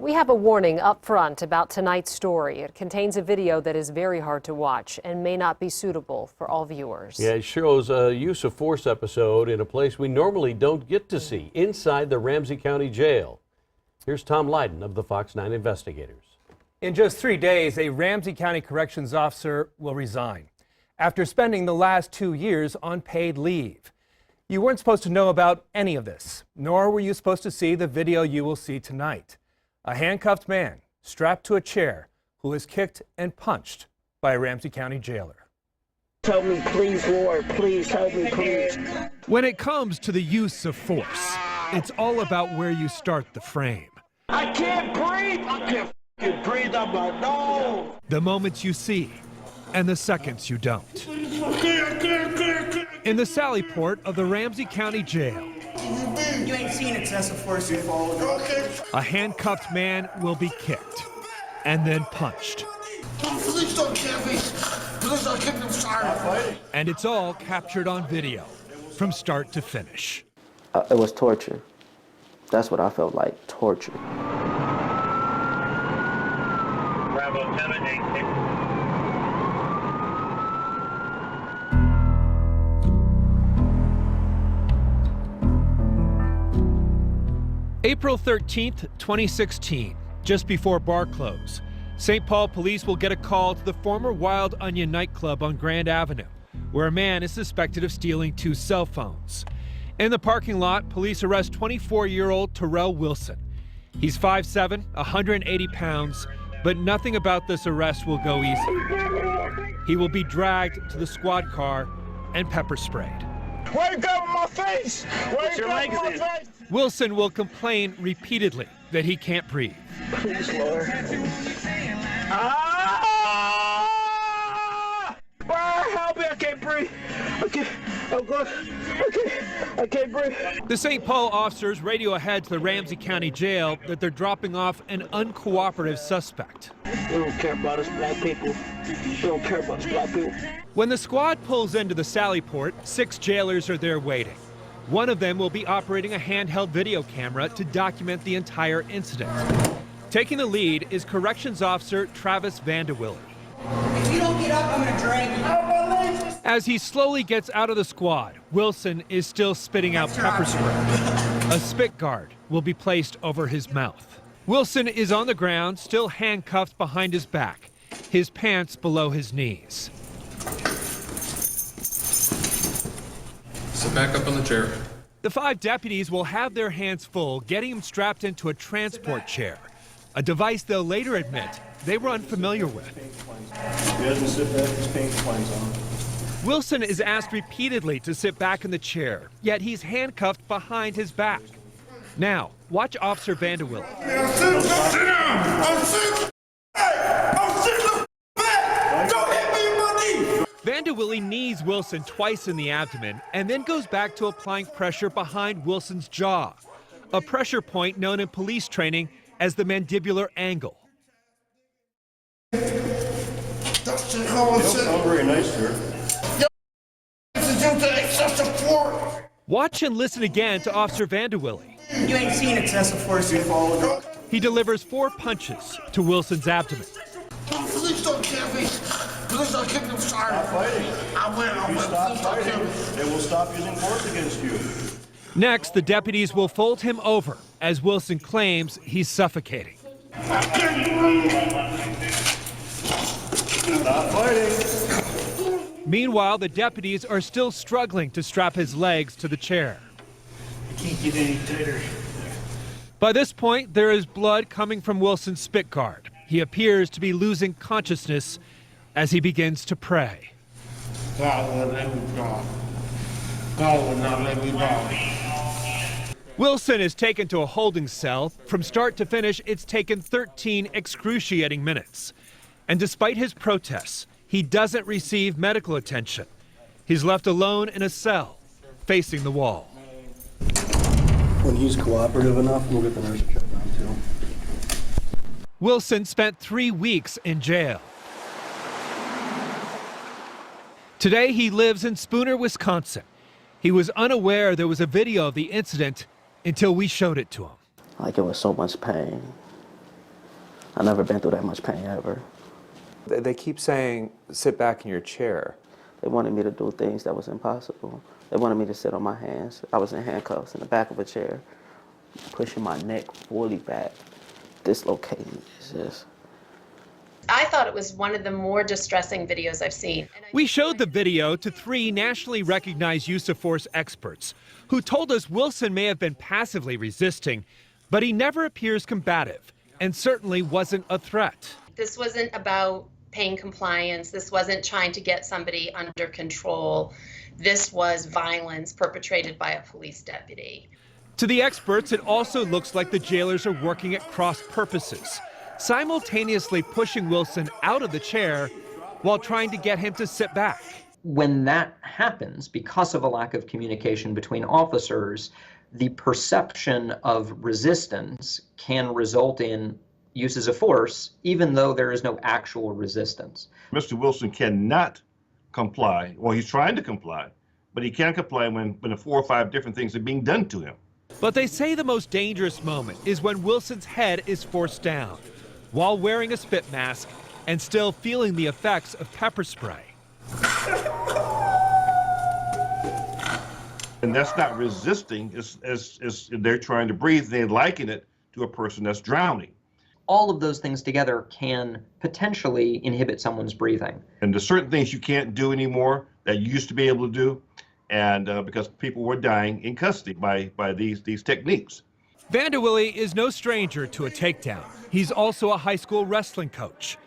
We have a warning up front about tonight's story. It contains a video that is very hard to watch and may not be suitable for all viewers. Yeah, it shows a use of force episode in a place we normally don't get to see, inside the Ramsey County Jail. Here's Tom Lydon of the Fox 9 investigators. In just 3 days, a Ramsey County corrections officer will resign after spending the last 2 years on paid leave. You weren't supposed to know about any of this, nor were you supposed to see the video you will see tonight. A handcuffed man strapped to a chair who was kicked and punched by a Ramsey County jailer. Help me, please, Lord. Please help me, please. When it comes to the use of force, it's all about where you start the frame. I can't breathe. I can't breathe out my nose. The moments you see and the seconds you don't. In the Sally Port of the Ramsey County Jail, You ain't seen excessive force before. a handcuffed man will be kicked and then punched. Please don't kill me. Please don't kill me. I'm sorry. And it's all captured on video from start to finish. It was torture. That's what I felt like, torture. Bravo 786. April 13th, 2016, just before bar close, St. Paul police will get a call to the former Wild Onion nightclub on Grand Avenue, where a man is suspected of stealing 2 cell phones. In the parking lot, police arrest 24-year-old Terrell Wilson. He's 5'7", 180 pounds, but nothing about this arrest will go easy. He will be dragged to the squad car and pepper sprayed. Why you got my face? Why you got my face? Wilson will complain repeatedly that he can't breathe. Please, Lord. Ah! Help me! I can't breathe. Okay, I'm good. Okay, I can't breathe. The St. Paul officers radio ahead to the Ramsey County Jail that they're dropping off an uncooperative suspect. We don't care about us black people. We don't care about us black people. When the squad pulls into the Sally Port, 6 jailers are there waiting. One of them will be operating a handheld video camera to document the entire incident. Taking the lead is Corrections Officer Travis Vandewille. If you don't get up, I'm gonna drag you. As he slowly gets out of the squad, Wilson is still spitting out pepper spray. A spit guard will be placed over his mouth. Wilson is on the ground, still handcuffed behind his back, his pants below his knees. Sit back up on the chair. The 5 deputies will have their hands full getting him strapped into a transport chair, a device they'll later admit they were unfamiliar with. Wilson is asked repeatedly to sit back in the chair, yet he's handcuffed behind his back. Now, watch Officer Vandewille. Vandewille knees Wilson twice in the abdomen and then goes back to applying pressure behind Wilson's jaw, a pressure point known in police training as the mandibular angle. That's not very nice, sir. Watch and listen again to Officer Vandewille. You ain't seen excessive force before. He delivers 4 punches to Wilson's abdomen. Please don't kill me. Please don't kill me. I'm sorry. Stop fighting. I will. Stop fighting. They will stop using force against you. Next, the deputies will fold him over as Wilson claims he's suffocating. Stop fighting. Meanwhile, the deputies are still struggling to strap his legs to the chair. Can't get any tighter. By this point, there is blood coming from Wilson's spit guard. He appears to be losing consciousness as he begins to pray. God will let me go. God will not let me go. Wilson is taken to a holding cell. From start to finish, it's taken 13 excruciating minutes. And despite his protests, he doesn't receive medical attention. He's left alone in a cell, facing the wall. When he's cooperative enough, we'll get the nurse to check on him too. Wilson spent 3 weeks in jail. Today, he lives in Spooner, Wisconsin. He was unaware there was a video of the incident until we showed it to him. Like, it was so much pain. I've never been through that much pain ever. They keep saying, sit back in your chair. They wanted me to do things that was impossible. They wanted me to sit on my hands. I was in handcuffs in the back of a chair, pushing my neck fully back, dislocating. It's just... I thought it was one of the more distressing videos I've seen. We showed the video to 3 nationally recognized use of force experts who told us Wilson may have been passively resisting, but he never appears combative and certainly wasn't a threat. This wasn't about pain compliance. This wasn't trying to get somebody under control. This was violence perpetrated by a police deputy. To the experts, it also looks like the jailers are working at cross purposes, simultaneously pushing Wilson out of the chair while trying to get him to sit back. When that happens, because of a lack of communication between officers, the perception of resistance can result in uses of force, even though there is no actual resistance. Mr. Wilson cannot comply. Well, he's trying to comply, but he can't comply when 4 or 5 different things are being done to him. But they say the most dangerous moment is when Wilson's head is forced down while wearing a spit mask and still feeling the effects of pepper spray. And that's not resisting, as they're trying to breathe. They liken it to a person that's drowning. All of those things together can potentially inhibit someone's breathing. And there's certain things you can't do anymore that you used to be able to do, and because people were dying in custody by these techniques. Vanderwilly is no stranger to a takedown. He's also a high school wrestling coach.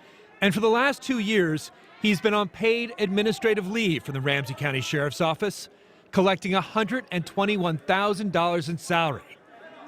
And for the last 2 years, he's been on paid administrative leave from the Ramsey County Sheriff's Office, collecting $121,000 in salary.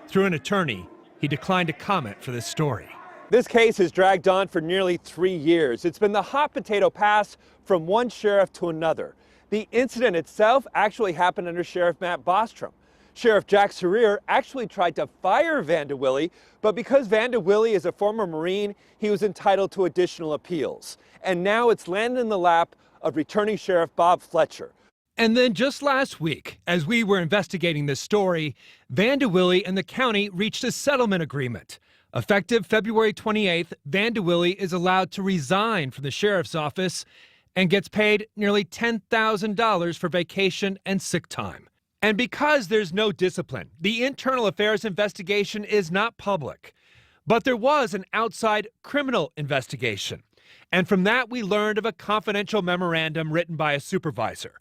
Through an attorney, he declined to comment for this story. This case has dragged on for nearly 3 years. It's been the hot potato pass from one sheriff to another. The incident itself actually happened under Sheriff Matt Bostrom. Sheriff Jack Serrier actually tried to fire Vanderwilly, but because Vanderwilly is a former Marine, he was entitled to additional appeals. And now it's landed in the lap of returning Sheriff Bob Fletcher. And then just last week, as we were investigating this story, Vanderwilly and the county reached a settlement agreement. Effective February 28th, Vanderwilly is allowed to resign from the sheriff's office and gets paid nearly $10,000 for vacation and sick time. And because there's no discipline, the internal affairs investigation is not public. But there was an outside criminal investigation. And from that, we learned of a confidential memorandum written by a supervisor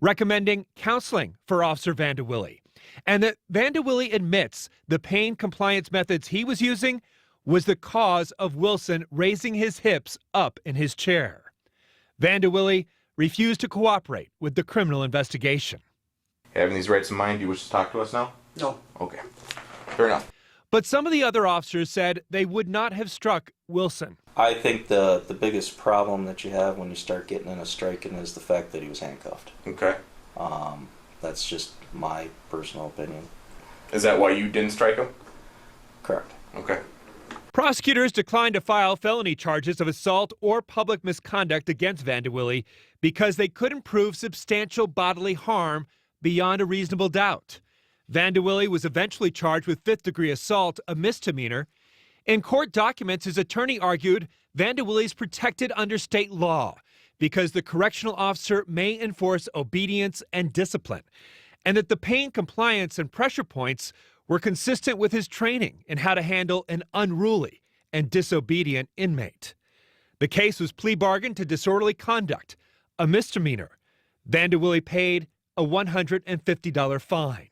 recommending counseling for Officer Vanderwilly, and that Vanderwilly admits the pain compliance methods he was using was the cause of Wilson raising his hips up in his chair. Vanderwilly refused to cooperate with the criminal investigation. Having these rights in mind, you wish to talk to us now? No. Okay. Fair enough. But some of the other officers said they would not have struck Wilson. I think the biggest problem that you have when you start getting in a striking is the fact that he was handcuffed. Okay. That's just my personal opinion. Is that why you didn't strike him? Correct. Okay. Prosecutors declined to file felony charges of assault or public misconduct against Vanderwilly because they couldn't prove substantial bodily harm beyond a reasonable doubt. Vanderwilly was eventually charged with 5th-degree assault, a misdemeanor. In court documents, his attorney argued Vanderwilly's protected under state law because the correctional officer may enforce obedience and discipline, and that the pain compliance and pressure points were consistent with his training in how to handle an unruly and disobedient inmate. The case was plea bargained to disorderly conduct, a misdemeanor. Vanderwilly paid a $150 fine.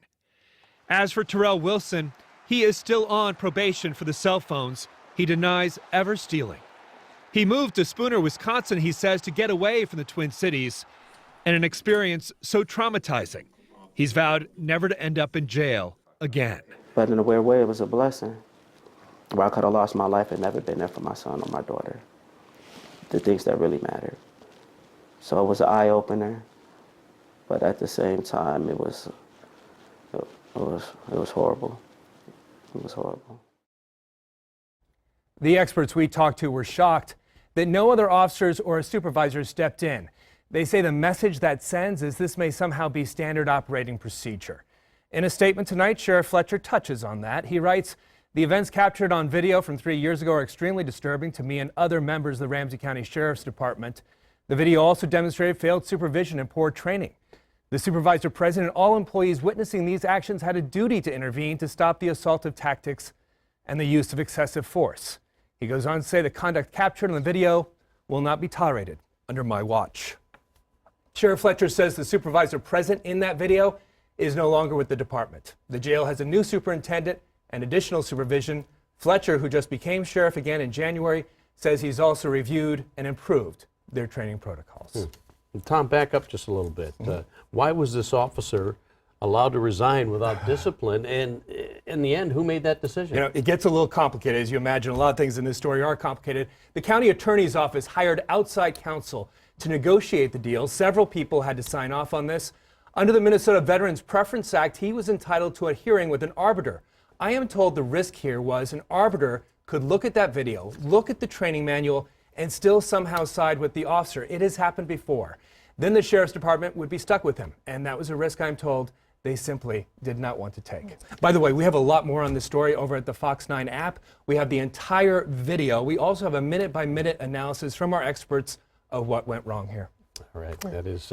As for Terrell Wilson, he is still on probation for the cell phones he denies ever stealing. He moved to Spooner, Wisconsin, he says, to get away from the Twin Cities, and an experience so traumatizing, he's vowed never to end up in jail again. But in a weird way, it was a blessing. Where I could have lost my life and never been there for my son or my daughter. The things that really mattered. So it was an eye-opener, but at the same time, it was horrible. It was horrible. The experts we talked to were shocked that no other officers or supervisors stepped in. They say the message that sends is this may somehow be standard operating procedure. In a statement tonight, Sheriff Fletcher touches on that. He writes, The events captured on video from 3 years ago are extremely disturbing to me and other members of the Ramsey County Sheriff's Department. The video also demonstrated failed supervision and poor training. The supervisor present and all employees witnessing these actions had a duty to intervene to stop the assaultive tactics and the use of excessive force. He goes on to say the conduct captured on the video will not be tolerated under my watch. Sheriff Fletcher says the supervisor present in that video is no longer with the department. The jail has a new superintendent and additional supervision. Fletcher, who just became sheriff again in January, says he's also reviewed and improved their training protocols. Tom, back up just a little bit. Why was this officer allowed to resign without discipline? And in the end, who made that decision? You know, it gets a little complicated, as you imagine. A lot of things in this story are complicated. The county attorney's office hired outside counsel to negotiate the deal. Several people had to sign off on this. Under the Minnesota Veterans Preference Act, he was entitled to a hearing with an arbiter. I am told the risk here was an arbiter could look at that video, look at the training manual, and still somehow side with the officer. It has happened before. Then the sheriff's department would be stuck with him, and that was a risk I'm told they simply did not want to take. By the way, we have a lot more on this story over at the Fox 9 app. We have the entire video. We also have a minute-by-minute analysis from our experts of what went wrong here. All right, that is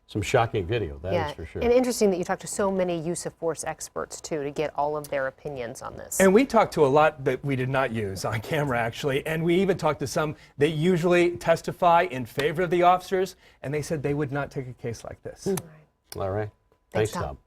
some shocking video, that is for sure. And interesting that you talked to so many use of force experts, too, to get all of their opinions on this. And we talked to a lot that we did not use on camera, actually, and we even talked to some that usually testify in favor of the officers, and they said they would not take a case like this. All right. Thanks, Tom.